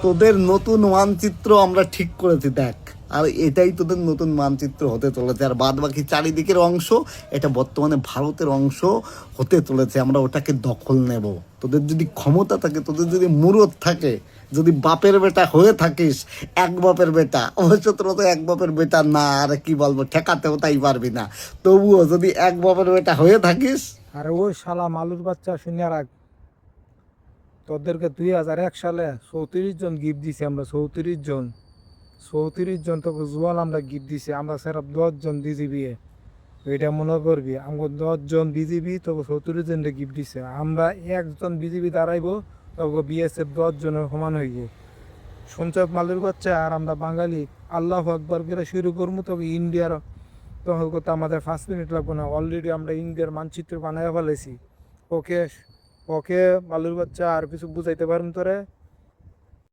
তোদের নতুন মানচিত্র আমরা ঠিক করেছি দেখ, আর এটাই তোদের নতুন মানচিত্র হতে চলেছে। আর বাদ বাকি চারিদিকের অংশ এটা বর্তমানে ভারতের অংশ হতে চলেছে। আমরা ওটাকে দখল নেব। তোদের যদি ক্ষমতা থাকে, তোদের যদি মুরত থাকে, যদি বাপের বেটা হয়ে থাকিস, এক বাপের বেটা, অবশ্য তোরা তো এক বাপের বেটা না, আর কি বলবো, ঠেকাতেও তাই পারবি না, তবুও যদি এক বাপের বেটা হয়ে থাকিস। আরে ওই শালা মালুর বাচ্চা শুনে রাখ, তোদেরকে 2001 সালে 34 জন গিফট দিছি আমরা, 34 জন, 34 জন তোকে জুয়াল আমরা গিফট দিছি আমরা, সেরা 10 জন বিজিবি। এটা মনে করবি, আমাকে 10 জন বিজিবি তোকে 34 জনকে গিফট দিছে। আমরা একজন বিজিবি দাঁড়াইবো, তোকে বিএসএফ 10 জনের সমান হইব। শুনছ মালুর বাচ্চা? আর আমরা বাঙালি আল্লাহ আকবার করে শুরু করবো, তোকে ইন্ডিয়ার তখন করতে আমাদের 5 মিনিট লাগবো না। অলরেডি আমরা ইন্ডিয়ার মানচিত্র বানায় ফেলেছি। ওকে, ওকে মালুর বাচ্চা, আর কিছু বুঝাইতে পারেন তোরে?